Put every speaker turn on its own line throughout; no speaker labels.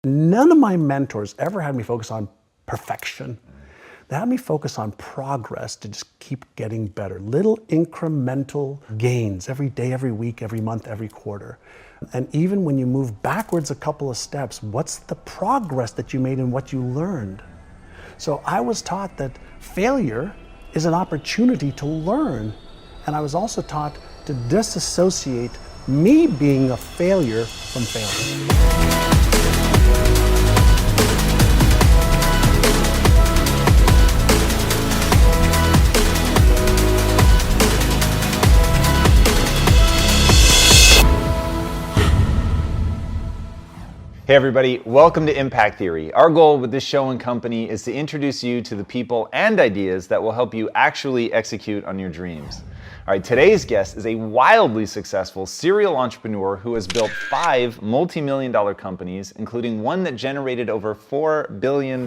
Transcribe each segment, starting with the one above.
None of my mentors ever had me focus on perfection. They had me focus on progress to just keep getting better. Little incremental gains every day, every week, every month, every quarter. And even when you move backwards a couple of steps, what's the progress that you made and what you learned? So I was taught that failure is an opportunity to learn. And I was also taught to disassociate me being a failure from failure.
Hey everybody, welcome to Impact Theory. Our goal with this show and company is to introduce you to the people and ideas that will help you actually execute on your dreams. All right, today's guest is a wildly successful serial entrepreneur who has built 5 multi-million-dollar companies, including one that generated over $4 billion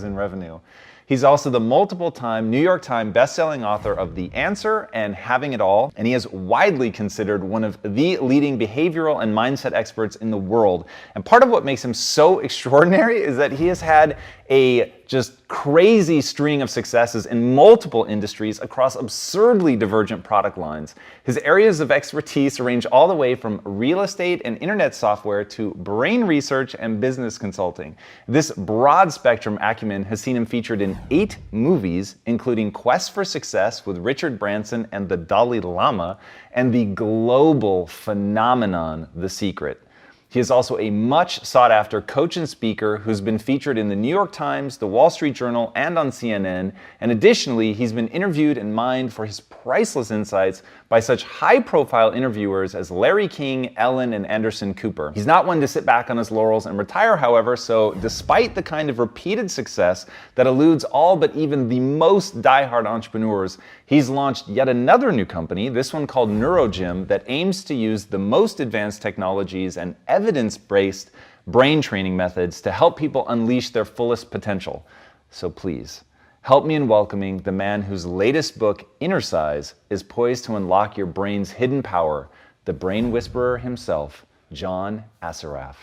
in revenue. He's also the multiple-time New York Times best-selling author of The Answer and Having It All, and he is widely considered one of the leading behavioral and mindset experts in the world. And part of what makes him so extraordinary is that he has had a just crazy string of successes in multiple industries across absurdly divergent product lines. His areas of expertise range all the way from real estate and internet software to brain research and business consulting. This broad spectrum acumen has seen him featured in 8 movies, including Quest for Success with Richard Branson and the Dalai Lama, and the global phenomenon The Secret. He is also a much sought after coach and speaker who's been featured in the New York Times, the Wall Street Journal, and on CNN. And additionally, he's been interviewed and mined for his priceless insights by such high-profile interviewers as Larry King, Ellen, and Anderson Cooper. He's not one to sit back on his laurels and retire, however, so despite the kind of repeated success that eludes all but even the most diehard entrepreneurs, he's launched yet another new company, this one called NeuroGym, that aims to use the most advanced technologies and evidence-based brain training methods to help people unleash their fullest potential. So please, help me in welcoming the man whose latest book, Inner Size, is poised to unlock your brain's hidden power, the brain whisperer himself, John Assaraf.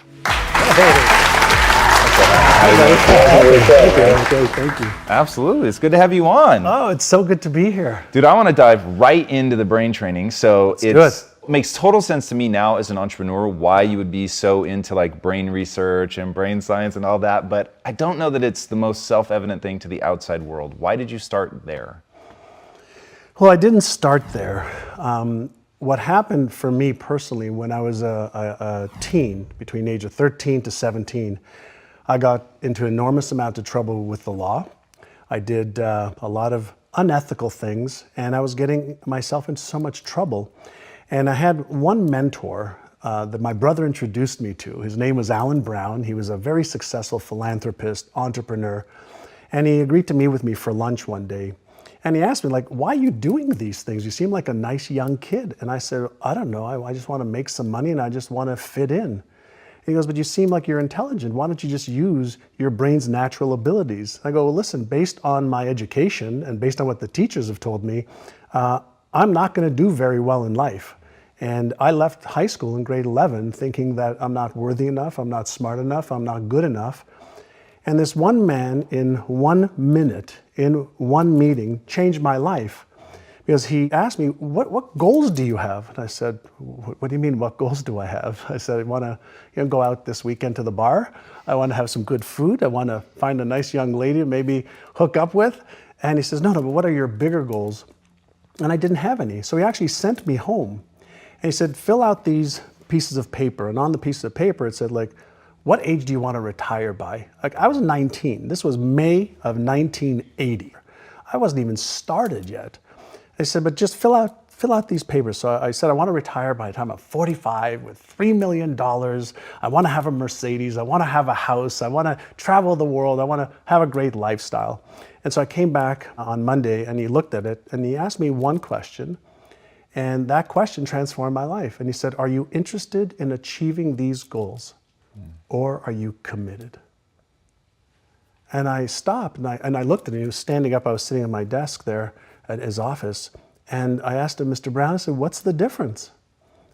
Thank you.
Absolutely. It's good to have you on.
Oh, it's so good to be here.
Dude, I want to dive right into the brain training. So
It
makes total sense to me now as an entrepreneur why you would be so into like brain research and brain science and all that, but I don't know that it's the most self-evident thing to the outside world. Why did you start there?
Well, I didn't start there. What happened for me personally when I was a teen, between the age of 13 to 17, I got into an enormous amount of trouble with the law. I did a lot of unethical things, and I was getting myself into so much trouble. And I had one mentor that my brother introduced me to. His name was Alan Brown. He was a very successful philanthropist, entrepreneur, and he agreed to meet with me for lunch one day. And he asked me, like, why are you doing these things? You seem like a nice young kid. And I said, I don't know, I just want to make some money and I just want to fit in. And he goes, but you seem like you're intelligent. Why don't you just use your brain's natural abilities? I go, well, listen, based on my education and based on what the teachers have told me, I'm not going to do very well in life. And I left high school in grade 11 thinking that I'm not worthy enough, I'm not smart enough, I'm not good enough. And this one man in 1 minute, in one meeting, changed my life. Because he asked me, what goals do you have? And I said, what do you mean, what goals do I have? I said, I want to go out this weekend to the bar. I want to have some good food. I want to find a nice young lady to maybe hook up with. And he says, no, but what are your bigger goals? And I didn't have any. So he actually sent me home. And he said, fill out these pieces of paper. And on the piece of paper, it said, like, what age do you want to retire by? Like, I was 19. This was May of 1980. I wasn't even started yet. They said, but just fill out these papers. So I said, I want to retire by the time I'm 45 with $3 million. I want to have a Mercedes. I want to have a house. I want to travel the world. I want to have a great lifestyle. And so I came back on Monday and he looked at it and he asked me one question. And that question transformed my life. And he said, are you interested in achieving these goals? Or are you committed? And I stopped and I looked at him. He was standing up. I was sitting at my desk there at his office. And I asked him, Mr. Brown, I said, what's the difference?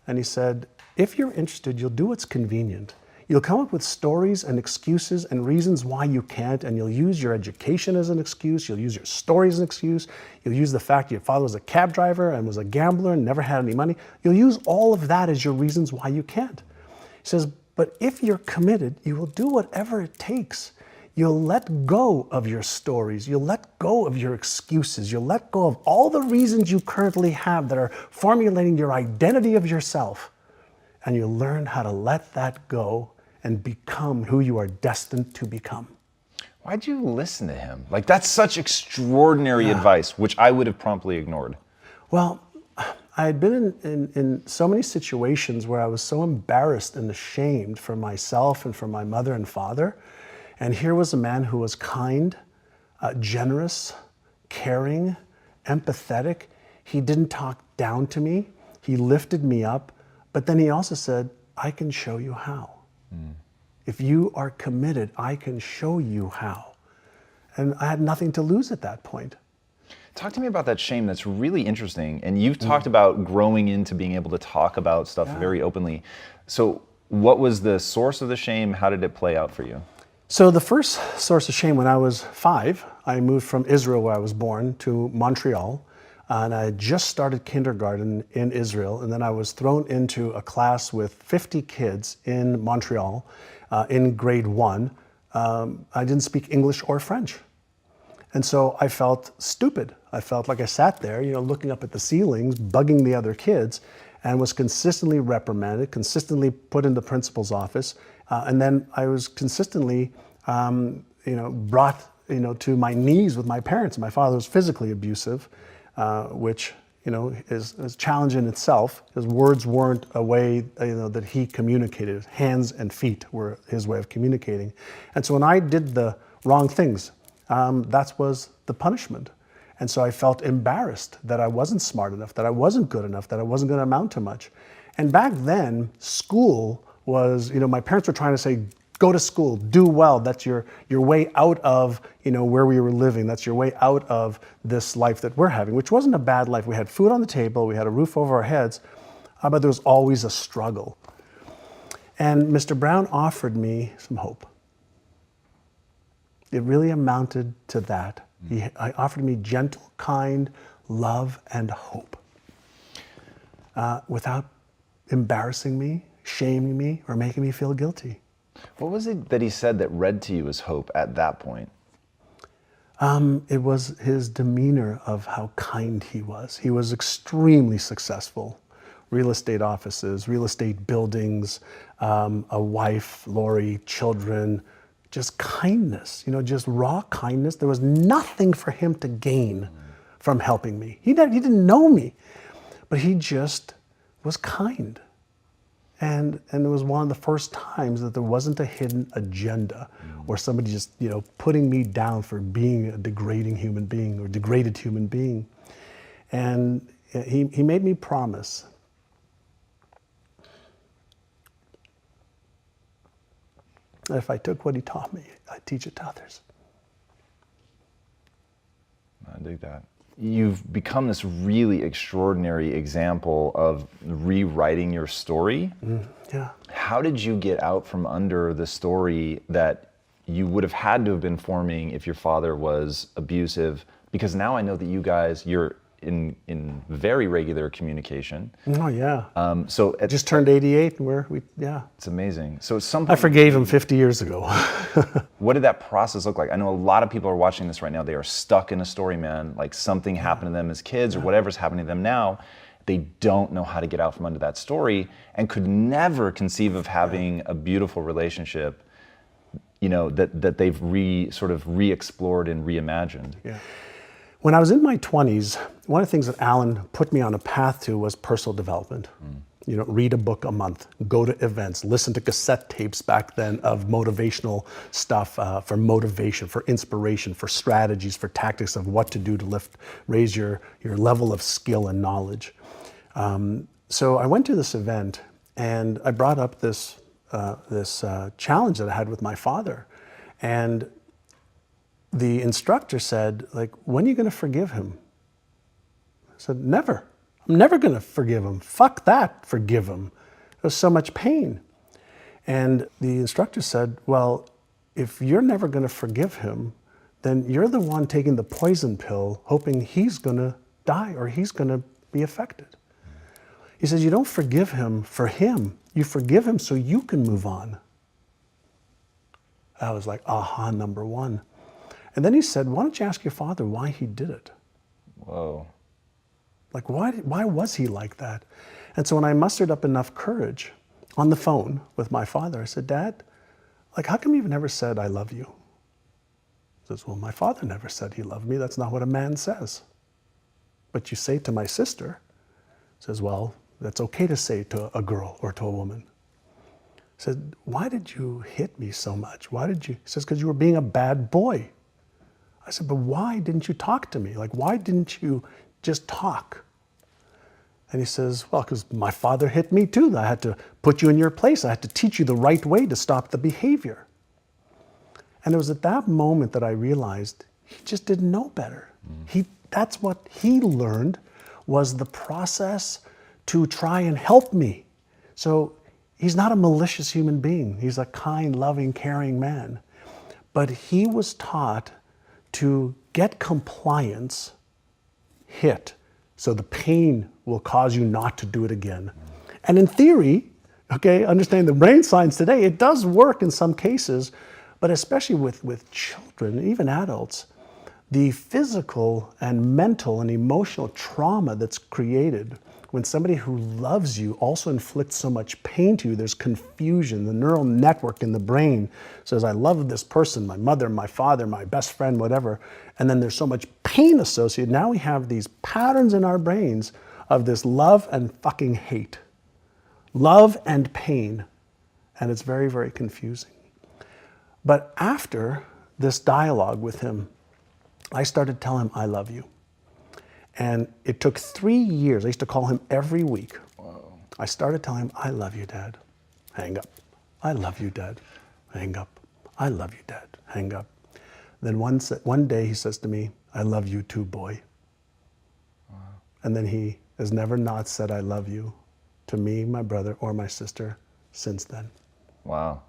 And he said, if you're interested, you'll do what's convenient. You'll come up with stories and excuses and reasons why you can't, and you'll use your education as an excuse, you'll use your story as an excuse, you'll use the fact your father was a cab driver and was a gambler and never had any money. You'll use all of that as your reasons why you can't. He says, but if you're committed, you will do whatever it takes. You'll let go of your stories. You'll let go of your excuses. You'll let go of all the reasons you currently have that are formulating your identity of yourself. And you'll learn how to let that go and become who you are destined to become.
Why'd you listen to him? Like, that's such extraordinary advice, which I would have promptly ignored.
Well, I had been in so many situations where I was so embarrassed and ashamed for myself and for my mother and father. And here was a man who was kind, generous, caring, empathetic. He didn't talk down to me. He lifted me up. But then he also said, I can show you how. If you are committed, I can show you how. And I had nothing to lose at that point.
Talk to me about that shame. That's really interesting. And you've talked about growing into being able to talk about stuff very openly. So what was the source of the shame? How did it play out for you?
So the first source of shame, when I was 5, I moved from Israel, where I was born, to Montreal. And I had just started kindergarten in Israel. And then I was thrown into a class with 50 kids in Montreal in grade 1. I didn't speak English or French. And so I felt stupid. I felt like I sat there, looking up at the ceilings, bugging the other kids, and was consistently reprimanded, consistently put in the principal's office. And then I was consistently, brought, to my knees with my parents. My father was physically abusive, which, is a challenge in itself. His words weren't a way, that he communicated. Hands and feet were his way of communicating. And so when I did the wrong things, that was the punishment. And so I felt embarrassed that I wasn't smart enough, that I wasn't good enough, that I wasn't going to amount to much. And back then, school was, my parents were trying to say, go to school, do well. That's your way out of, where we were living. That's your way out of this life that we're having, which wasn't a bad life. We had food on the table, we had a roof over our heads, but there was always a struggle. And Mr. Brown offered me some hope. It really amounted to that. He offered me gentle, kind love and hope without embarrassing me, shaming me, or making me feel guilty.
What was it that he said that read to you as hope at that point?
It was his demeanor of how kind he was. He was extremely successful. Real estate offices, real estate buildings, a wife, Lori, children, just kindness, just raw kindness. There was nothing for him to gain from helping me. He didn't know me, but he just was kind. And it was one of the first times that there wasn't a hidden agenda or somebody just, putting me down for being a degrading human being or degraded human being. And he made me promise that if I took what he taught me, I'd teach it to others.
I dig that. You've become this really extraordinary example of rewriting your story.
Yeah.
How did you get out from under the story that you would have had to have been forming if your father was abusive? Because now I know that you guys, you're in very regular communication.
Oh yeah.
So
I just turned 88 and
it's amazing. So some
I forgave him 50 years ago.
What did that process look like? I know a lot of people are watching this right now. They are stuck in a story, man. Like something happened to them as kids or whatever's happening to them now. They don't know how to get out from under that story and could never conceive of having a beautiful relationship, that they've re-explored and reimagined.
Yeah. When I was in my 20s, one of the things that Alan put me on a path to was personal development. Read a book a month, go to events, listen to cassette tapes back then of motivational stuff for motivation, for inspiration, for strategies, for tactics of what to do to raise your level of skill and knowledge. So I went to this event and I brought up this challenge that I had with my father. And the instructor said, when are you going to forgive him? I said, never. I'm never going to forgive him. Fuck that, forgive him. There's so much pain. And the instructor said, well, if you're never going to forgive him, then you're the one taking the poison pill, hoping he's going to die or he's going to be affected. He says, you don't forgive him for him. You forgive him so you can move on. I was like, aha, number one. And then he said, why don't you ask your father why he did it?
Whoa.
Like, why was he like that? And so when I mustered up enough courage on the phone with my father, I said, Dad, like, how come you've never said, I love you? He says, well, my father never said he loved me. That's not what a man says. But you say to my sister, says, well, that's okay to say to a girl or to a woman. I said, why did you hit me so much? Why did you? He says, because you were being a bad boy. I said, but why didn't you talk to me? Like, why didn't you just talk? And he says, well, because my father hit me too. I had to put you in your place. I had to teach you the right way to stop the behavior. And it was at that moment that I realized he just didn't know better. That's what he learned, was the process to try and help me. So he's not a malicious human being. He's a kind, loving, caring man. But he was taught to get compliance hit, so the pain will cause you not to do it again. And in theory, okay, understanding the brain science today, it does work in some cases, but especially with children, even adults, the physical and mental and emotional trauma that's created when somebody who loves you also inflicts so much pain to you, there's confusion. The neural network in the brain says, I love this person, my mother, my father, my best friend, whatever. And then there's so much pain associated. Now we have these patterns in our brains of this love and fucking hate. Love and pain. And it's very, very confusing. But after this dialogue with him, I started telling him, I love you. And it took 3 years. I used to call him every week.
Whoa.
I started telling him, I love you, Dad. Hang up. I love you, Dad. Hang up. I love you, Dad. Hang up. Then one day he says to me, I love you too, boy. Wow. And then he has never not said, I love you to me, my brother, or my sister since then.
Wow.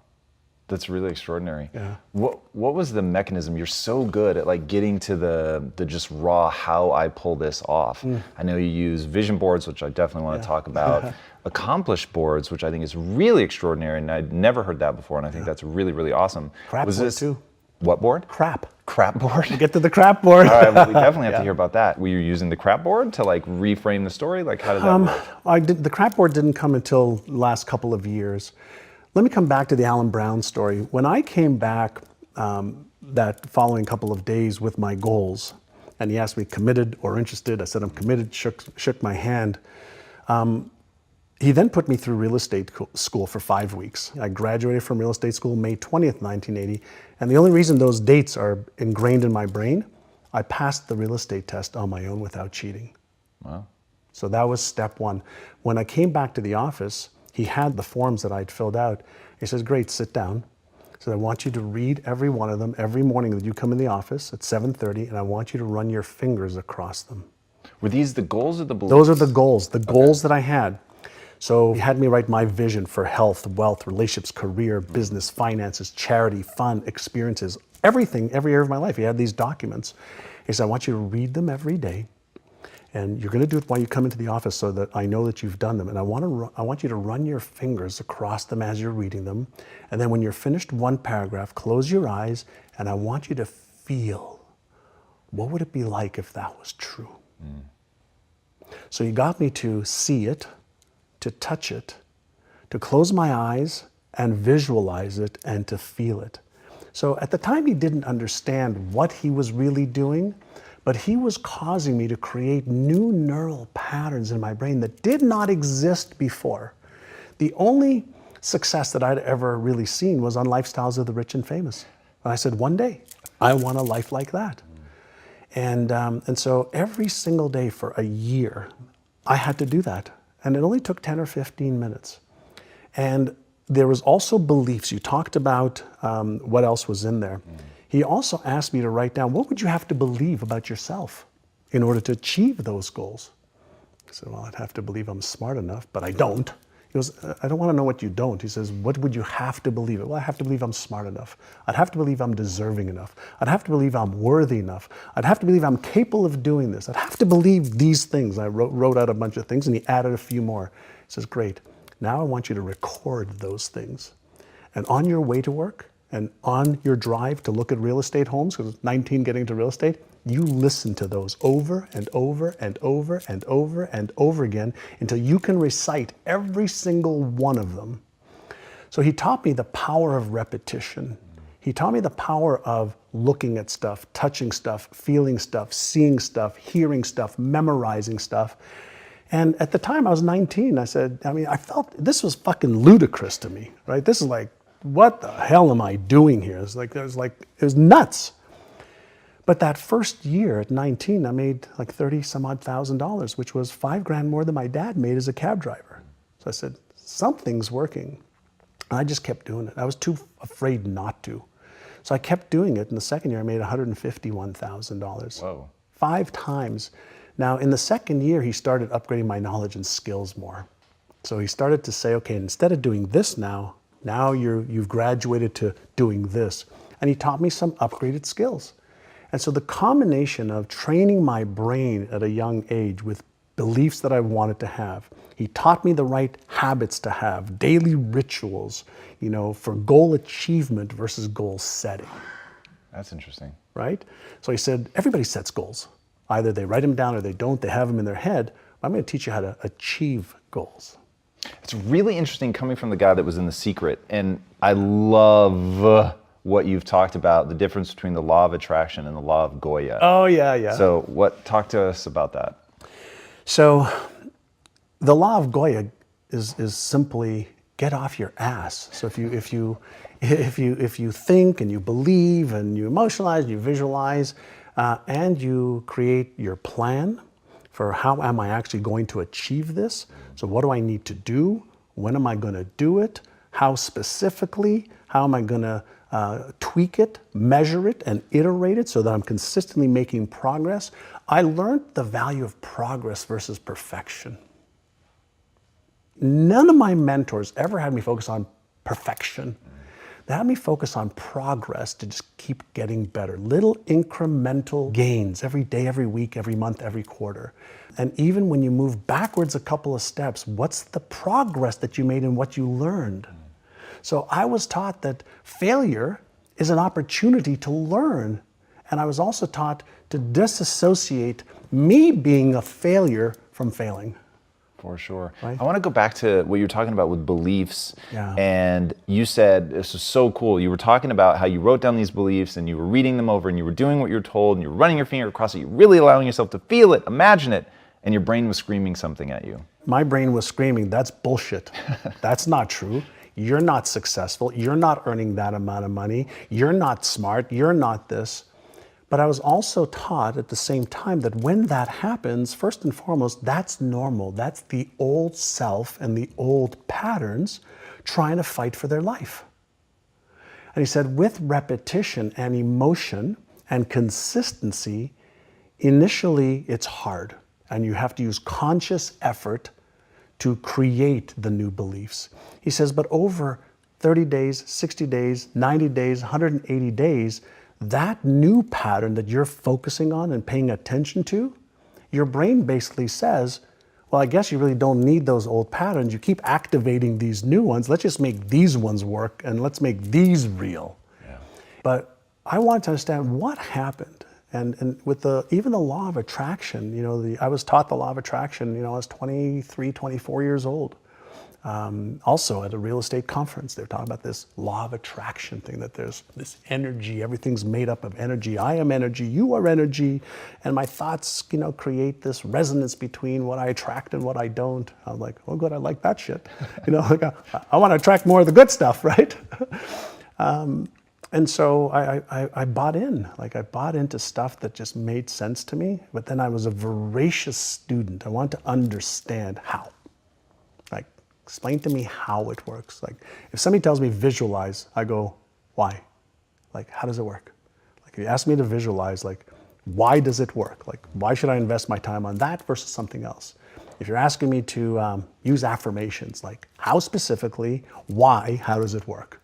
That's really extraordinary.
Yeah.
What was the mechanism? You're so good at like getting to the just raw how I pull this off. I know you use vision boards, which I definitely want to talk about. Accomplished boards, which I think is really extraordinary, and I'd never heard that before, and I think that's really, really awesome.
Crap board too.
What board?
Crap.
Crap board?
Get to the crap board.
All right, well, we definitely have to hear about that. Were you using the crap board to like reframe the story? Like how did that work?
The crap board didn't come until the last couple of years. Let me come back to the Alan Brown story. When I came back that following couple of days with my goals, and he asked me committed or interested, I said I'm committed, shook my hand. He then put me through real estate school for 5 weeks. I graduated from real estate school May 20th, 1980. And the only reason those dates are ingrained in my brain, I passed the real estate test on my own without cheating.
Wow.
So that was step one. When I came back to the office, he had the forms that I'd filled out. He says, great, sit down. He said, I want you to read every one of them every morning that you come in the office at 7:30, and I want you to run your fingers across them.
Were these the goals or the beliefs?
Those are the goals that I had. So he had me write my vision for health, wealth, relationships, career, business, finances, charity, fun, experiences, everything, every area of my life. He had these documents. He said, I want you to read them every day. And you're going to do it while you come into the office so that I know that you've done them. And I want you to run your fingers across them as you're reading them. And then when you're finished one paragraph, close your eyes, and I want you to feel, what would it be like if that was true? So he got me to see it, to touch it, to close my eyes and visualize it and to feel it. So at the time he didn't understand what he was really doing, but he was causing me to create new neural patterns in my brain that did not exist before. The only success that I'd ever really seen was on Lifestyles of the Rich and Famous. And I said, one day, I want a life like that. And so every single day for a year, I had to do that. And it only took 10 or 15 minutes. And there was also beliefs. You talked about what else was in there. He also asked me to write down, what would you have to believe about yourself in order to achieve those goals? I said, well, I'd have to believe I'm smart enough, but I don't. goes, I don't want to know what you don't. He says, what would you have to believe? Well, I have to believe I'm smart enough. I'd have to believe I'm deserving enough. I'd have to believe I'm worthy enough. I'd have to believe I'm capable of doing this. I'd have to believe these things. I wrote out a bunch of things, and he added a few more. He says, great. Now I want you to record those things. And on your way to work and on your drive to look at real estate homes, because 19 getting into real estate, you listen to those over and over and over and over and over again until you can recite every single one of them. So he taught me the power of repetition. He taught me the power of looking at stuff, touching stuff, feeling stuff, seeing stuff, hearing stuff, memorizing stuff. And at the time I was 19, I said, I felt this was fucking ludicrous to me, right? This is like, what the hell am I doing here? It was nuts. But that first year at 19, I made like 30 some odd $1,000, which was $5,000 more than my dad made as a cab driver. So I said, something's working. And I just kept doing it. I was too afraid not to. So I kept doing it. In the second year, I made $151,000.
Whoa.
5 times. Now, in the second year, he started upgrading my knowledge and skills more. So he started to say, okay, instead of doing this now you've graduated to doing this. And he taught me some upgraded skills. And so the combination of training my brain at a young age with beliefs that I wanted to have, he taught me the right habits to have, daily rituals, for goal achievement versus goal setting.
That's interesting.
Right? So he said, everybody sets goals. Either they write them down or they don't, they have them in their head. I'm going to teach you how to achieve goals.
It's really interesting coming from the guy that was in The Secret. And I love what you've talked about, the difference between the law of attraction and the law of Goya.
Oh, yeah.
So talk to us about that.
So the law of Goya is simply get off your ass. So if you think and you believe and you emotionalize, and you visualize, and you create your plan for how am I actually going to achieve this? So what do I need to do? When am I going to do it? How specifically? How am I going to tweak it, measure it, and iterate it so that I'm consistently making progress? I learned the value of progress versus perfection. None of my mentors ever had me focus on perfection. They had me focus on progress to just keep getting better. Little incremental gains every day, every week, every month, every quarter. And even when you move backwards a couple of steps, what's the progress that you made and what you learned? So I was taught that failure is an opportunity to learn. And I was also taught to disassociate me being a failure from failing.
For sure.
Right?
I want to go back to what you were talking about with beliefs.
Yeah.
And you said, this was so cool. You were talking about how you wrote down these beliefs and you were reading them over and you were doing what you were told and you were running your finger across it. You're really allowing yourself to feel it, imagine it, and your brain was screaming something at you.
My brain was screaming, that's bullshit. That's not true. You're not successful. You're not earning that amount of money. You're not smart. You're not this. But I was also taught at the same time that when that happens, first and foremost, that's normal. That's the old self and the old patterns trying to fight for their life. And he said, with repetition and emotion and consistency, initially it's hard. And you have to use conscious effort to create the new beliefs. He says, but over 30 days, 60 days, 90 days, 180 days, that new pattern that you're focusing on and paying attention to, your brain basically says, well, I guess you really don't need those old patterns. You keep activating these new ones. Let's just make these ones work and let's make these real. Yeah. But I wanted to understand what happened. And with even the law of attraction, I was taught the law of attraction, I was 23, 24 years old. Also at a real estate conference, they were talking about this law of attraction thing, that there's this energy, everything's made up of energy. I am energy, you are energy, and my thoughts, create this resonance between what I attract and what I don't. I'm like, oh good, I like that shit. I want to attract more of the good stuff, right? And so I bought in, I bought into stuff that just made sense to me, but then I was a voracious student. I wanted to understand how. Explain to me how it works. If somebody tells me visualize, I go, why? How does it work? If you ask me to visualize, why does it work? Why should I invest my time on that versus something else? If you're asking me to use affirmations, like how specifically, why, how does it work?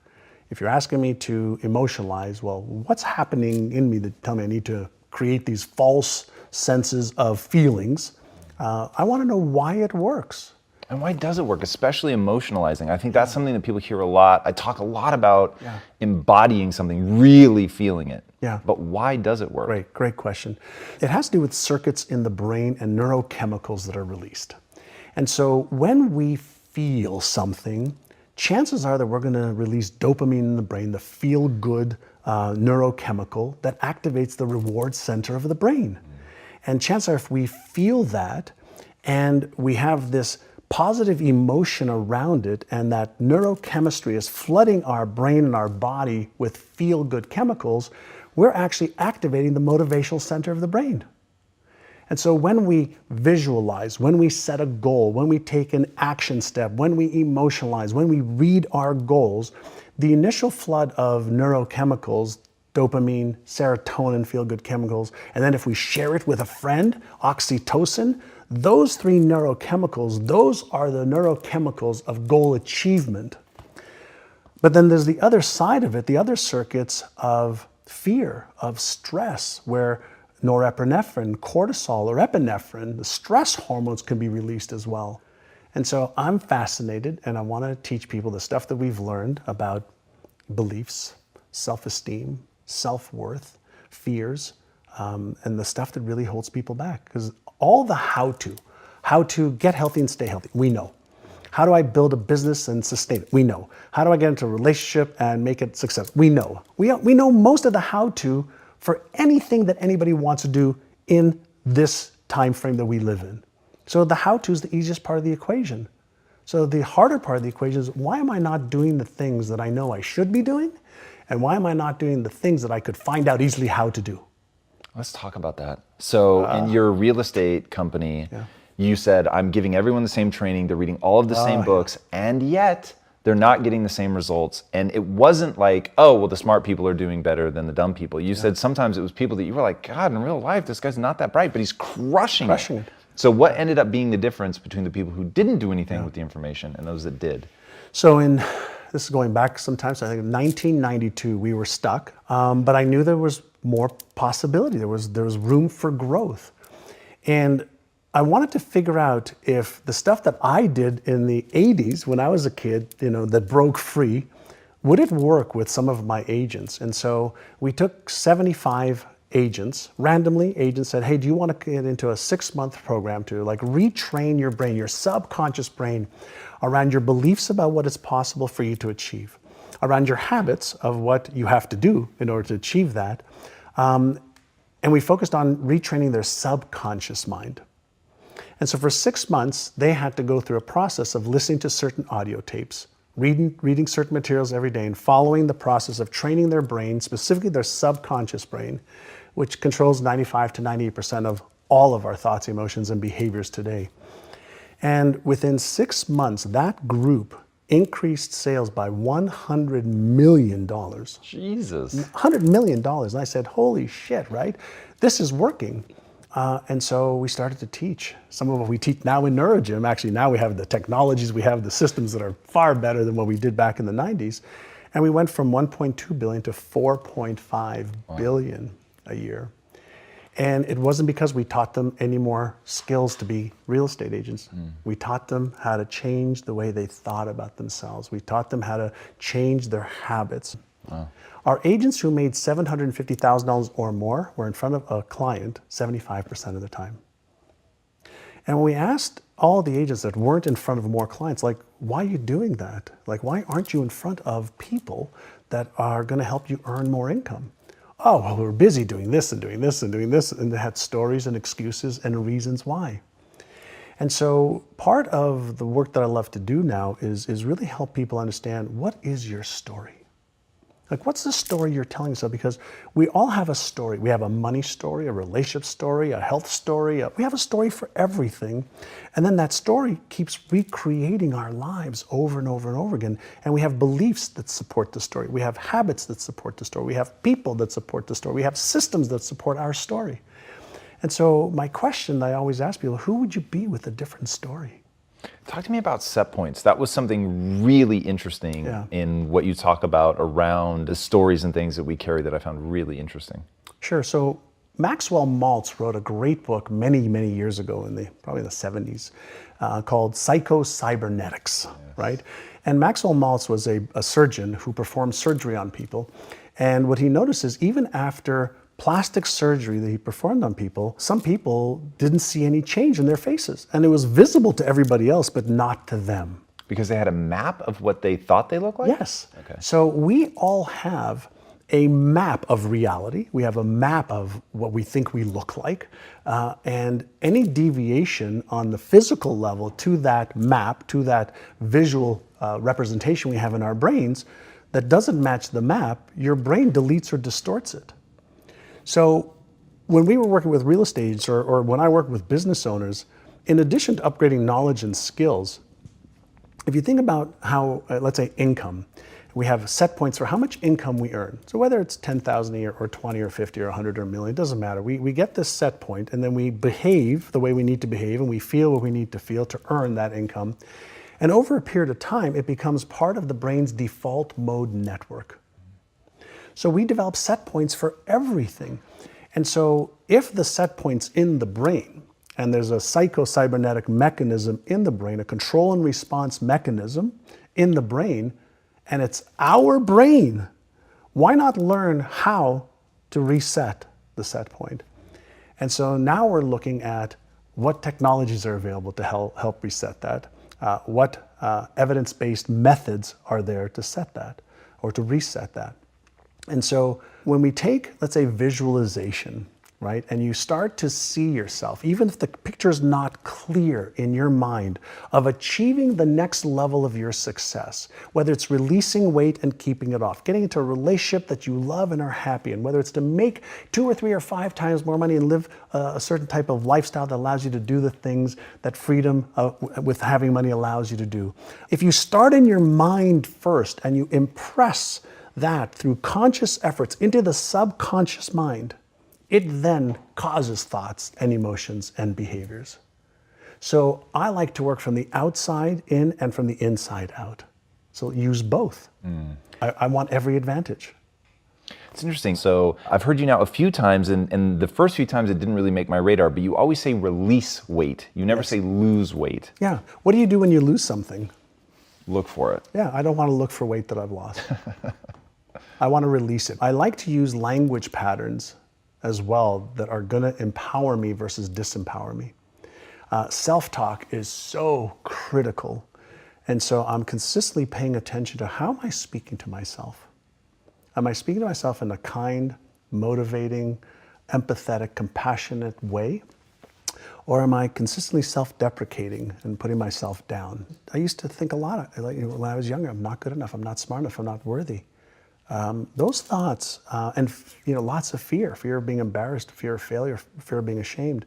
If you're asking me to emotionalize, well, what's happening in me that tell me I need to create these false senses of feelings, I want to know why it works.
And why does it work, especially emotionalizing? I think that's something that people hear a lot. I talk a lot about embodying something, really feeling it.
Yeah.
But why does it work?
Great question. It has to do with circuits in the brain and neurochemicals that are released. And so when we feel something, chances are that we're going to release dopamine in the brain, the feel-good neurochemical that activates the reward center of the brain. And chances are if we feel that and we have this positive emotion around it and that neurochemistry is flooding our brain and our body with feel-good chemicals, we're actually activating the motivational center of the brain. And so when we visualize, when we set a goal, when we take an action step, when we emotionalize, when we read our goals, the initial flood of neurochemicals, dopamine, serotonin, feel-good chemicals, and then if we share it with a friend, oxytocin, those three neurochemicals, those are the neurochemicals of goal achievement. But then there's the other side of it, the other circuits of fear, of stress, where norepinephrine, cortisol, or epinephrine, the stress hormones can be released as well. And so I'm fascinated and I want to teach people the stuff that we've learned about beliefs, self-esteem, self-worth, fears, and the stuff that really holds people back. Because all the how to get healthy and stay healthy, we know. How do I build a business and sustain it? We know. How do I get into a relationship and make it successful? We know. We know most of the how-to for anything that anybody wants to do in this time frame that we live in. So the how-to is the easiest part of the equation. So the harder part of the equation is, why am I not doing the things that I know I should be doing? And why am I not doing the things that I could find out easily how to do?
Let's talk about that. So in your real estate company, you said, I'm giving everyone the same training, they're reading all of the same books, and yet they're not getting the same results. And it wasn't like, oh, well, the smart people are doing better than the dumb people. You said sometimes it was people that you were like, God, in real life, this guy's not that bright, but he's crushing it. So what ended up being the difference between the people who didn't do anything with the information and those that did?
So this is going back sometimes, I think in 1992, we were stuck, but I knew there was more possibility. There was room for growth. And I wanted to figure out if the stuff that I did in the 80s when I was a kid, that broke free, would it work with some of my agents? And so we took 75 agents, randomly agents said, hey, do you want to get into a 6-month program to retrain your brain, your subconscious brain, around your beliefs about what is possible for you to achieve, around your habits of what you have to do in order to achieve that. And we focused on retraining their subconscious mind. And so for 6 months, they had to go through a process of listening to certain audio tapes, reading certain materials every day, and following the process of training their brain, specifically their subconscious brain, which controls 95 to 98% of all of our thoughts, emotions, and behaviors today. And within 6 months, that group increased sales by $100 million.
Jesus.
$100 million. And I said, holy shit, right? This is working. And so we started to teach. Some of what we teach now in NeuroGym, actually now we have the technologies, we have the systems that are far better than what we did back in the 90s. And we went from 1.2 billion to 4.5 billion a year. And it wasn't because we taught them any more skills to be real estate agents. We taught them how to change the way they thought about themselves. We taught them how to change their habits. Wow. Our agents who made $750,000 or more were in front of a client 75% of the time. And when we asked all the agents that weren't in front of more clients, why are you doing that? Why aren't you in front of people that are going to help you earn more income? Oh, well, we're busy doing this and doing this and doing this, and they had stories and excuses and reasons why. And so part of the work that I love to do now is really help people understand, what is your story? What's the story you're telling yourself? Because we all have a story. We have a money story, a relationship story, a health story. We have a story for everything. And then that story keeps recreating our lives over and over and over again. And we have beliefs that support the story. We have habits that support the story. We have people that support the story. We have systems that support our story. And so my question I always ask people, who would you be with a different story?
Talk to me about set points. That was something really interesting in what you talk about around the stories and things that we carry that I found really interesting.
Sure. So Maxwell Maltz wrote a great book many, many years ago, probably in the 70s, called Psycho-Cybernetics, right? And Maxwell Maltz was a surgeon who performed surgery on people. And what he noticed is even after plastic surgery that he performed on people, some people didn't see any change in their faces. And it was visible to everybody else, but not to them.
Because they had a map of what they thought they looked like?
Yes.
Okay.
So we all have a map of reality. We have a map of what we think we look like. And any deviation on the physical level to that map, to that visual representation we have in our brains that doesn't match the map, your brain deletes or distorts it. So when we were working with real estate or when I work with business owners, in addition to upgrading knowledge and skills, if you think about how, let's say income, we have set points for how much income we earn. So whether it's 10,000 a year or 20 or 50 or 100 or a million, it doesn't matter. We get this set point and then we behave the way we need to behave and we feel what we need to feel to earn that income. And over a period of time, it becomes part of the brain's default mode network. So we develop set points for everything. And so if the set point's in the brain, and there's a psycho-cybernetic mechanism in the brain, a control and response mechanism in the brain, and it's our brain, why not learn how to reset the set point? And so now we're looking at what technologies are available to help reset that, what evidence-based methods are there to set that or to reset that. And so when we take, let's say, visualization, right, and you start to see yourself, even if the picture is not clear in your mind, of achieving the next level of your success, whether it's releasing weight and keeping it off, getting into a relationship that you love and are happy in, whether it's to make 2 or 3 or 5 times more money and live a certain type of lifestyle that allows you to do the things that freedom with having money allows you to do. If you start in your mind first and you impress that through conscious efforts into the subconscious mind, it then causes thoughts and emotions and behaviors. So I like to work from the outside in and from the inside out. So use both. I want every advantage.
It's interesting. So I've heard you now a few times, and the first few times it didn't really make my radar, but you always say release weight. You never say lose weight.
Yeah. What do you do when you lose something?
Look for it.
Yeah, I don't want to look for weight that I've lost. I want to release it. I like to use language patterns as well that are going to empower me versus disempower me. Self-talk is so critical. And so I'm consistently paying attention to how am I speaking to myself? Am I speaking to myself in a kind, motivating, empathetic, compassionate way? Or am I consistently self-deprecating and putting myself down? I used to think a lot, when I was younger, I'm not good enough, I'm not smart enough, I'm not worthy. Those thoughts, and lots of fear of being embarrassed, fear of failure, fear of being ashamed.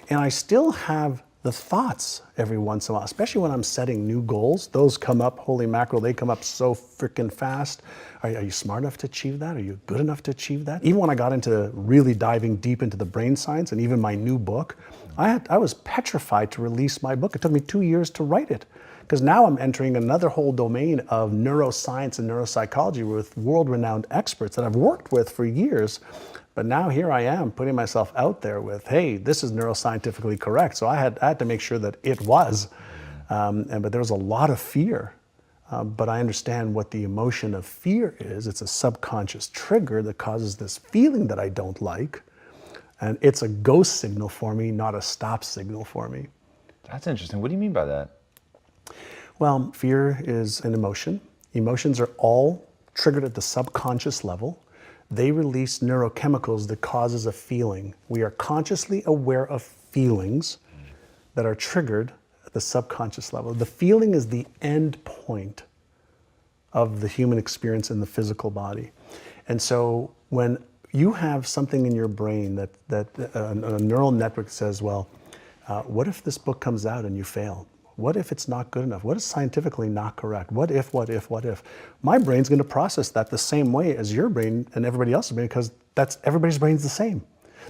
And I still have the thoughts every once in a while, especially when I'm setting new goals. Those come up, holy mackerel, they come up so freaking fast. Are you smart enough to achieve that? Are you good enough to achieve that? Even when I got into really diving deep into the brain science and even my new book, I was petrified to release my book. It took me 2 years to write it. Because now I'm entering another whole domain of neuroscience and neuropsychology with world-renowned experts that I've worked with for years. But now here I am putting myself out there with, hey, this is neuroscientifically correct. So I had to make sure that it was. But there was a lot of fear. But I understand what the emotion of fear is. It's a subconscious trigger that causes this feeling that I don't like. And it's a go signal for me, not a stop signal for me.
That's interesting. What do you mean by that?
Well, fear is an emotion. Emotions are all triggered at the subconscious level. They release neurochemicals that causes a feeling. We are consciously aware of feelings that are triggered at the subconscious level. The feeling is the end point of the human experience in the physical body. And so when you have something in your brain that a neural network says, well, what if this book comes out and you fail? What if it's not good enough? What is scientifically not correct? What if? My brain's going to process that the same way as your brain and everybody else's brain because everybody's brain's the same.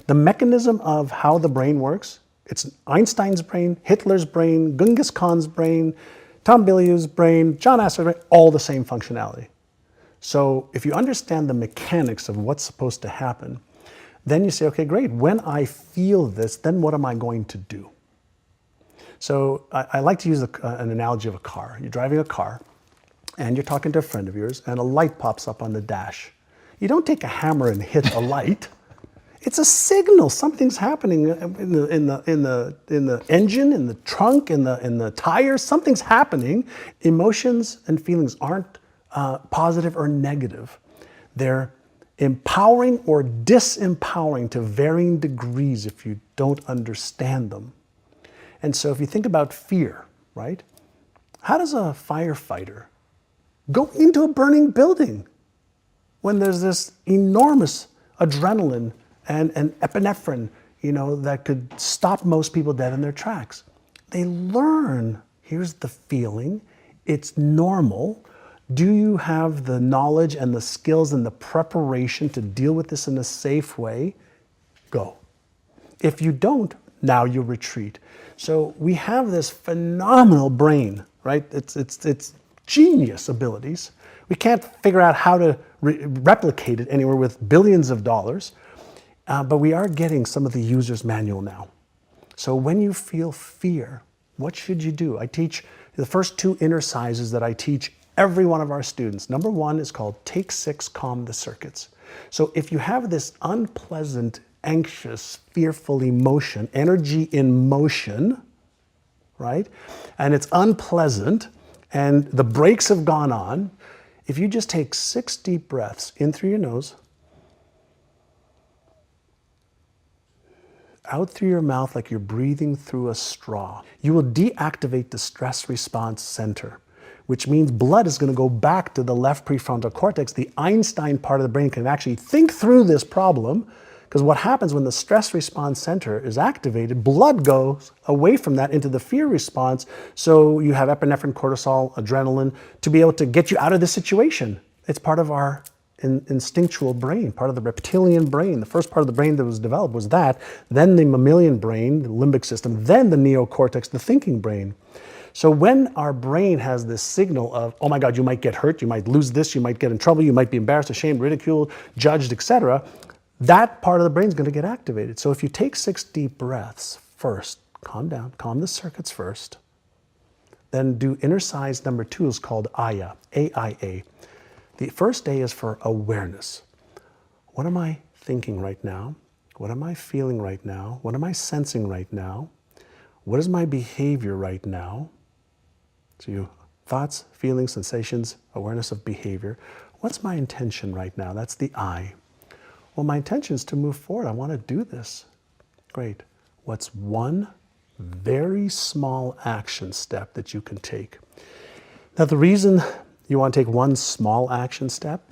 The mechanism of how the brain works, it's Einstein's brain, Hitler's brain, Genghis Khan's brain, Tom Bilyeu's brain, John Assaraf's brain, all the same functionality. So if you understand the mechanics of what's supposed to happen, then you say, okay, great, when I feel this, then what am I going to do? So I like to use an analogy of a car. You're driving a car, and you're talking to a friend of yours, and a light pops up on the dash. You don't take a hammer and hit the light. It's a signal. Something's happening in the engine, in the trunk, in the tires. Something's happening. Emotions and feelings aren't positive or negative. They're empowering or disempowering to varying degrees if you don't understand them. And so if you think about fear, right? How does a firefighter go into a burning building when there's this enormous adrenaline and epinephrine, that could stop most people dead in their tracks? They learn, here's the feeling, it's normal. Do you have the knowledge and the skills and the preparation to deal with this in a safe way? Go. If you don't, now you retreat. So we have this phenomenal brain, right? It's genius abilities. We can't figure out how to replicate it anywhere with billions of dollars, but we are getting some of the user's manual now. So when you feel fear, what should you do? I teach the first 2 exercises that I teach every one of our students. Number 1 is called Take 6, Calm the Circuits. So if you have this unpleasant, anxious, fearful emotion, energy in motion, right? And it's unpleasant, and the brakes have gone on. If you just take 6 deep breaths in through your nose, out through your mouth like you're breathing through a straw, you will deactivate the stress response center, which means blood is going to go back to the left prefrontal cortex. The Einstein part of the brain can actually think through this problem, because what happens when the stress response center is activated, blood goes away from that into the fear response, so you have epinephrine, cortisol, adrenaline to be able to get you out of the situation. It's part of our instinctual brain, part of the reptilian brain. The first part of the brain that was developed was that, then the mammalian brain, the limbic system, then the neocortex, the thinking brain. So when our brain has this signal of, oh my God, you might get hurt, you might lose this, you might get in trouble, you might be embarrassed, ashamed, ridiculed, judged, etc., that part of the brain is going to get activated. So if you take 6 deep breaths first, calm down, calm the circuits first, then do exercise number 2 is called AYA, A-I-A. The first A is for awareness. What am I thinking right now? What am I feeling right now? What am I sensing right now? What is my behavior right now? So you thoughts, feelings, sensations, awareness of behavior. What's my intention right now? That's the I. Well, my intention is to move forward. I want to do this. Great. What's one very small action step that you can take? Now, the reason you want to take one small action step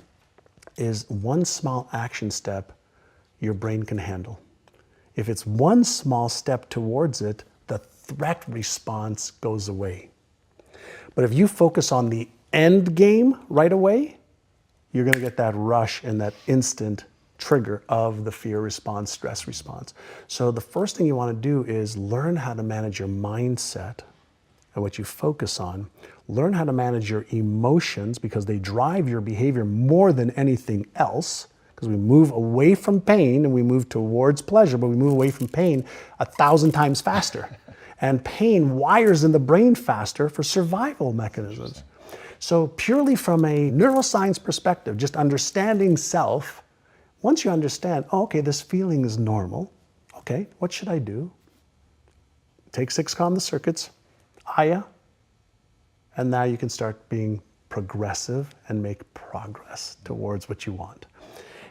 is one small action step your brain can handle. If it's one small step towards it, the threat response goes away. But if you focus on the end game right away, you're going to get that rush and that instant trigger of the fear response, stress response. So the first thing you want to do is learn how to manage your mindset and what you focus on. Learn how to manage your emotions, because they drive your behavior more than anything else, because we move away from pain and we move towards pleasure, but we move away from pain 1,000 times faster. And pain wires in the brain faster for survival mechanisms. So purely from a neuroscience perspective, just understanding self, once you understand, oh, okay, this feeling is normal. Okay, what should I do? Take 6, calm the circuits, Aya, and now you can start being progressive and make progress towards what you want.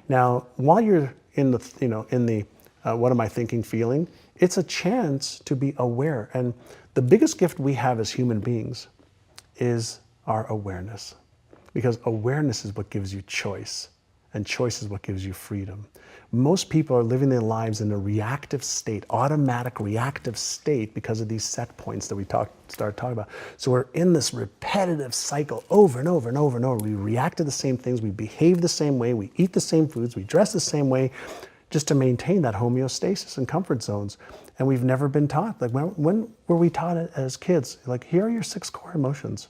Now, while you're in the, what am I thinking, feeling, it's a chance to be aware. And the biggest gift we have as human beings is our awareness, because awareness is what gives you choice. And choice is what gives you freedom. Most people are living their lives in a reactive state, automatic reactive state, because of these set points that we started talking about. So we're in this repetitive cycle over and over and over and over. We react to the same things, we behave the same way, we eat the same foods, we dress the same way, just to maintain that homeostasis and comfort zones. And we've never been taught. Like when were we taught it as kids? Like, here are your 6 core emotions.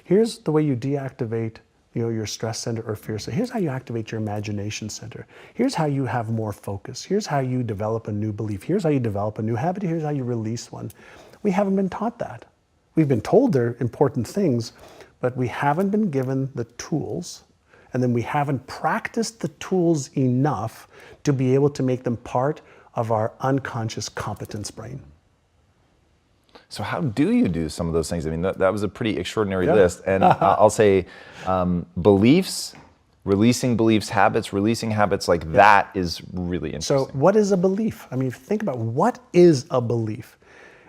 Here's the way you deactivate your stress center or fear center. Here's how you activate your imagination center. Here's how you have more focus. Here's how you develop a new belief. Here's how you develop a new habit. Here's how you release one. We haven't been taught that. We've been told they're important things, but we haven't been given the tools, and then we haven't practiced the tools enough to be able to make them part of our unconscious competence brain.
So how do you do some of those things? I mean, that was a pretty extraordinary list. And I'll say beliefs, releasing beliefs, habits, releasing habits like that is really interesting.
So what is a belief? I mean, think about what is a belief.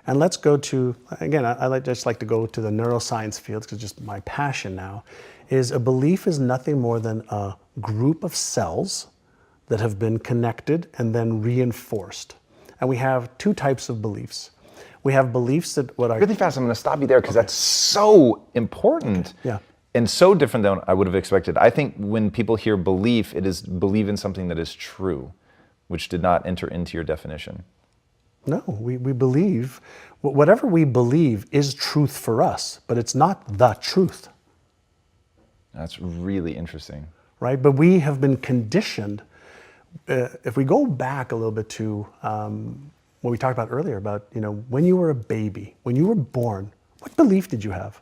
And let's go to, again, I just like to go to the neuroscience fields because it's just my passion now, is a belief is nothing more than a group of cells that have been connected and then reinforced. And we have 2 types of beliefs. We have beliefs that what are
really fast. I'm going to stop you there because that's so important.
Yeah.
And so different than I would have expected. I think when people hear belief, it is believe in something that is true, which did not enter into your definition.
No, we believe, whatever we believe is truth for us, but it's not the truth.
That's really interesting.
Right? But we have been conditioned. If we go back a little bit to what we talked about earlier about, when you were a baby, when you were born, what belief did you have?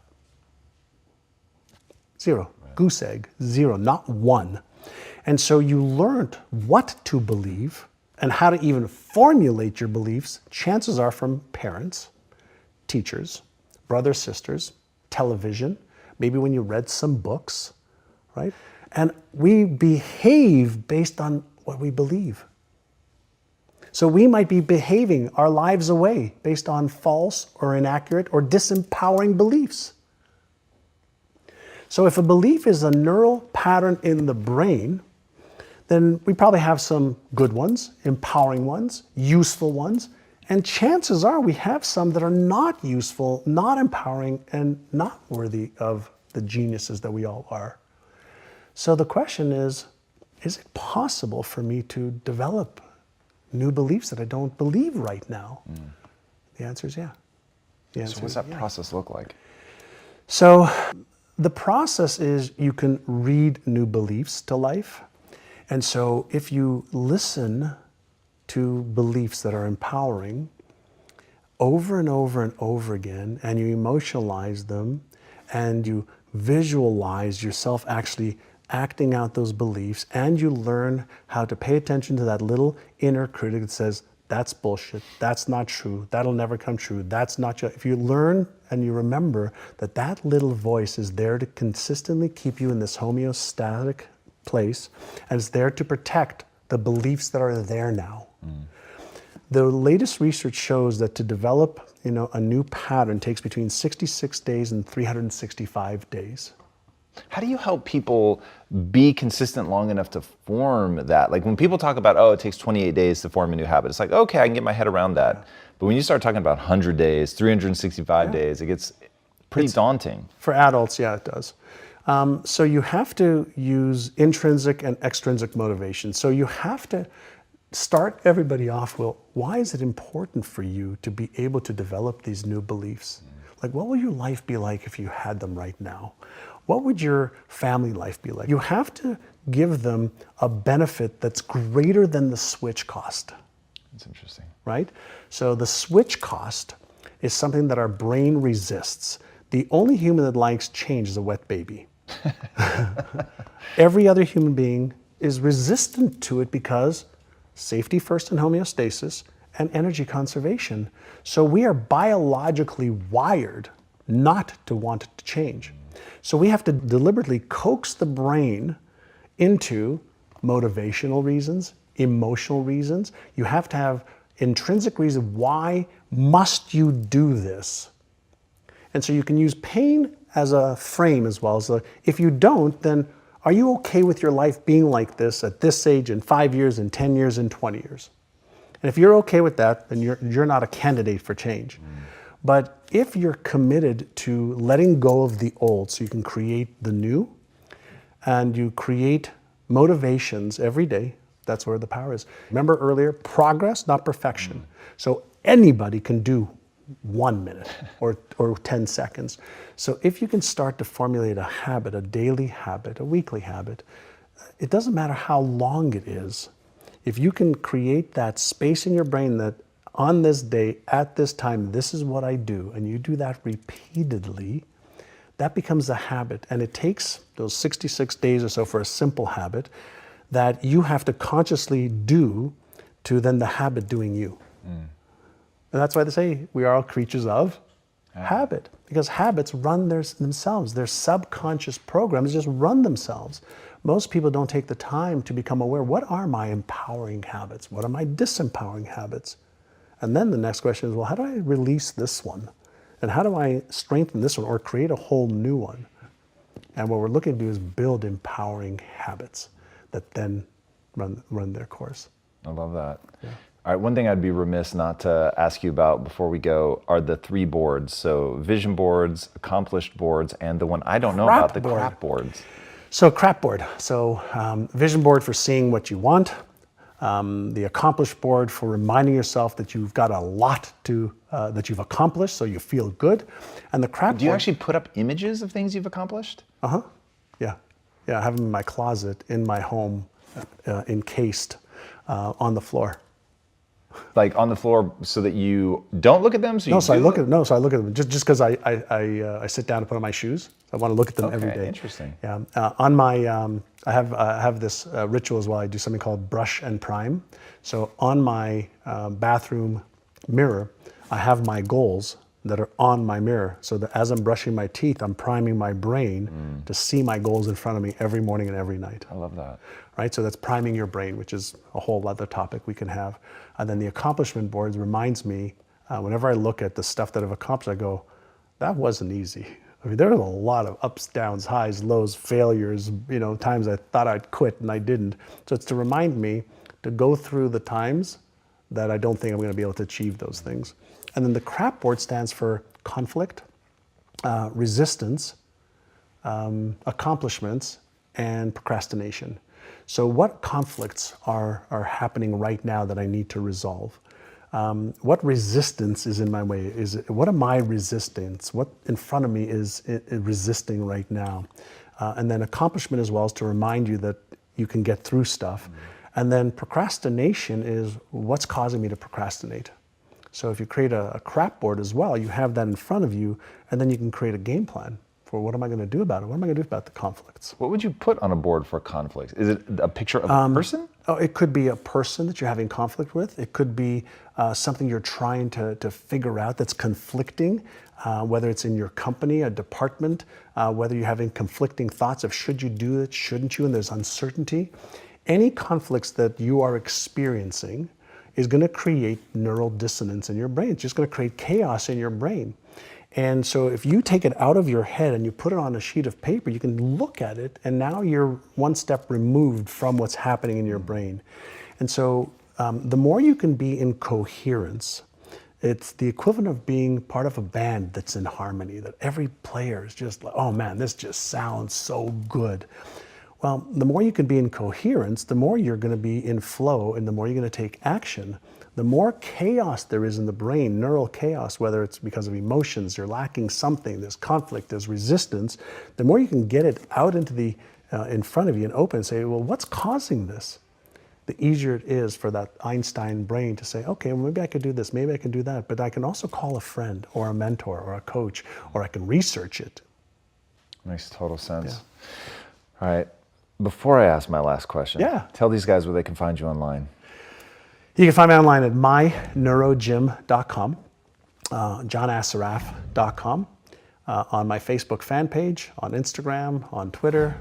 0. Right. Goose egg, 0, not 1. And so you learned what to believe and how to even formulate your beliefs, chances are from parents, teachers, brothers, sisters, television, maybe when you read some books, right? And we behave based on what we believe. So we might be behaving our lives away based on false or inaccurate or disempowering beliefs. So if a belief is a neural pattern in the brain, then we probably have some good ones, empowering ones, useful ones, and chances are we have some that are not useful, not empowering, and not worthy of the geniuses that we all are. So the question is it possible for me to develop new beliefs that I don't believe right now? The answer is yeah.
So what's that process look like?
So the process is you can read new beliefs to life. And so if you listen to beliefs that are empowering over and over and over again, and you emotionalize them, and you visualize yourself actually acting out those beliefs, and you learn how to pay attention to that little inner critic that says, that's bullshit, that's not true, that'll never come true, that's not true. If you learn and you remember that that little voice is there to consistently keep you in this homeostatic place, and it's there to protect the beliefs that are there now. The latest research shows that to develop a new pattern takes between 66 days and 365 days.
How do you help people be consistent long enough to form that? Like when people talk about, it takes 28 days to form a new habit, it's like, okay, I can get my head around that. But when you start talking about 100 days, 365 days, it gets pretty daunting.
For adults, yeah, it does. So you have to use intrinsic and extrinsic motivation. So you have to start everybody off, well, why is it important for you to be able to develop these new beliefs? Like, what will your life be like if you had them right now? What would your family life be like? You have to give them a benefit that's greater than the switch cost.
That's interesting.
Right? So the switch cost is something that our brain resists. The only human that likes change is a wet baby. Every other human being is resistant to it because safety first and homeostasis and energy conservation. So we are biologically wired not to want it to change. So we have to deliberately coax the brain into motivational reasons, emotional reasons. You have to have intrinsic reason. Why must you do this? And so you can use pain as a frame as well. So if you don't, then are you okay with your life being like this at this age in 5 years, in 10 years, in 20 years? And if you're okay with that, then you're not a candidate for change. But if you're committed to letting go of the old so you can create the new, and you create motivations every day, That's where the power is. Remember earlier, progress, not perfection. So anybody can do 1 minute or 10 seconds. So if you can start to formulate a habit, a daily habit, a weekly habit, it doesn't matter how long it is. If you can create that space in your brain that on this day, at this time, this is what I do, and you do that repeatedly, that becomes a habit. And it takes those 66 days or so for a simple habit that you have to consciously do to then the habit doing you. And that's why they say we are all creatures of habit, because habits run themselves. Their subconscious programs just run themselves. Most people don't take the time to become aware, what are my empowering habits? What are my disempowering habits? And then the next question is, well, how do I release this one? And how do I strengthen this one or create a whole new one? And what we're looking to do is build empowering habits that then run their course.
I love that.
Yeah.
All right, one thing I'd be remiss not to ask you about before we go are the 3 boards. So vision boards, accomplished boards, and the one I don't know about, the crap boards.
So crap board. So vision board for seeing what you want. The accomplished board for reminding yourself that you've got a lot to that you've accomplished, so you feel good. And the crap board.
Do you actually put up images of things you've accomplished?
Yeah. I have them in my closet, in my home, encased on the floor.
Like on the floor, so that you don't look at them. So
I look at them just because I sit down and put on my shoes. I want to look at them every day.
Interesting.
Yeah. On my I have this ritual as well. I do something called brush and prime. So on my bathroom mirror, I have my goals that are on my mirror. So that as I'm brushing my teeth, I'm priming my brain to see my goals in front of me every morning and every night.
I love that.
Right? So that's priming your brain, which is a whole other topic we can have. And then the accomplishment boards reminds me, whenever I look at the stuff that I've accomplished, I go, that wasn't easy. I mean, there was a lot of ups, downs, highs, lows, failures, times I thought I'd quit and I didn't. So it's to remind me to go through the times that I don't think I'm going to be able to achieve those things. And then the crap board stands for conflict, resistance, accomplishments, and procrastination. So what conflicts are happening right now that I need to resolve? What resistance is in my way? What am I resistance? What in front of me is resisting right now? And then accomplishment as well is to remind you that you can get through stuff. And then procrastination is what's causing me to procrastinate. So if you create a crap board as well, you have that in front of you, and then you can create a game plan for what am I going to do about it? What am I going to do about the conflicts?
What would you put on a board for conflicts? Is it a picture of a person?
Oh, it could be a person that you're having conflict with. It could be something you're trying to figure out that's conflicting, whether it's in your company, a department, whether you're having conflicting thoughts of should you do it, shouldn't you, and there's uncertainty. Any conflicts that you are experiencing is going to create neural dissonance in your brain. It's just going to create chaos in your brain. And so if you take it out of your head and you put it on a sheet of paper, you can look at it, and now you're one step removed from what's happening in your brain. And so the more you can be in coherence, it's the equivalent of being part of a band that's in harmony, that every player is just like, oh man, this just sounds so good. Well, the more you can be in coherence, the more you're going to be in flow, and the more you're going to take action. The more chaos there is in the brain, neural chaos, whether it's because of emotions, you're lacking something, there's conflict, there's resistance, the more you can get it out into the in front of you and open and say, well, what's causing this? The easier it is for that Einstein brain to say, okay, well, maybe I could do this, maybe I can do that, but I can also call a friend or a mentor or a coach, or I can research it.
Makes total sense.
Yeah.
All right. Before I ask my last question, tell these guys where they can find you online.
You can find me online at myneurogym.com, johnassaraf.com, on my Facebook fan page, on Instagram, on Twitter.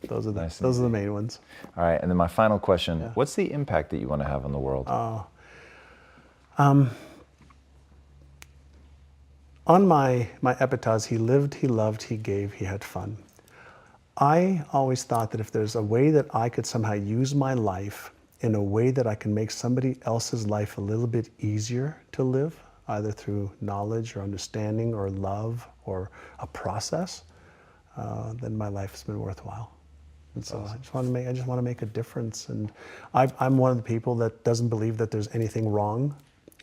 Those are the main ones.
All right, and then my final question, what's the impact that you want to have on the world?
On my epitaphs, he lived, he loved, he gave, he had fun. I always thought that if there's a way that I could somehow use my life in a way that I can make somebody else's life a little bit easier to live, either through knowledge or understanding or love or a process, then my life has been worthwhile. And so I just want to make a difference. And I'm one of the people that doesn't believe that there's anything wrong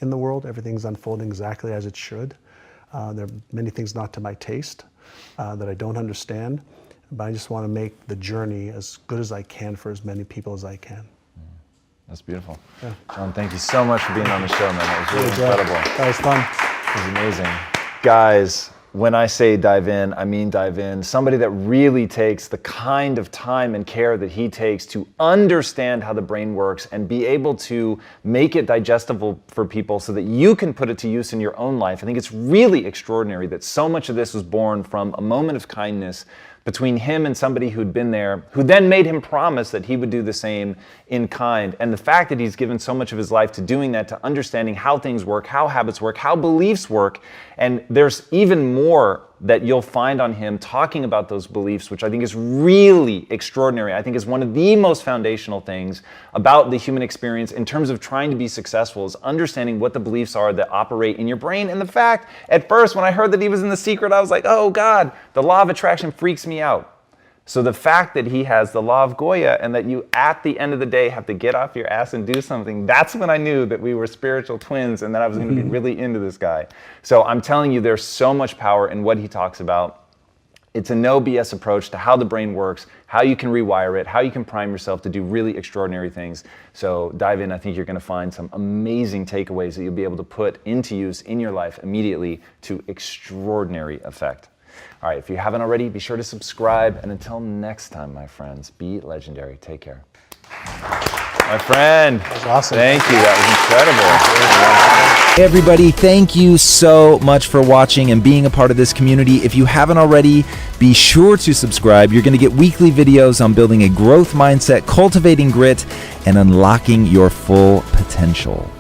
in the world. Everything's unfolding exactly as it should. There are many things not to my taste that I don't understand, but I just want to make the journey as good as I can for as many people as I can.
That's beautiful.
Yeah.
John, thank you so much for being on the show, man. That was really incredible.
That was fun.
It was amazing. Guys, when I say dive in, I mean dive in. Somebody that really takes the kind of time and care that he takes to understand how the brain works and be able to make it digestible for people so that you can put it to use in your own life. I think it's really extraordinary that so much of this was born from a moment of kindness between him and somebody who'd been there, who then made him promise that he would do the same in kind. And the fact that he's given so much of his life to doing that, to understanding how things work, how habits work, how beliefs work. And there's even more that you'll find on him talking about those beliefs, which I think is really extraordinary. I think is one of the most foundational things about the human experience in terms of trying to be successful, is understanding what the beliefs are that operate in your brain. And the fact, at first, when I heard that he was in The Secret, I was like, oh God, the law of attraction freaks me out. So the fact that he has the law of Goya and that you, at the end of the day, have to get off your ass and do something, that's when I knew that we were spiritual twins and that I was going to be really into this guy. So I'm telling you, there's so much power in what he talks about. It's a no BS approach to how the brain works, how you can rewire it, how you can prime yourself to do really extraordinary things. So dive in. I think you're going to find some amazing takeaways that you'll be able to put into use in your life immediately to extraordinary effect. All right, if you haven't already, be sure to subscribe. And until next time, my friends, be legendary. Take care. My friend.
That was awesome.
Thank you. That was incredible.
Hey everybody, thank you so much for watching and being a part of this community. If you haven't already, be sure to subscribe. You're going to get weekly videos on building a growth mindset, cultivating grit, and unlocking your full potential.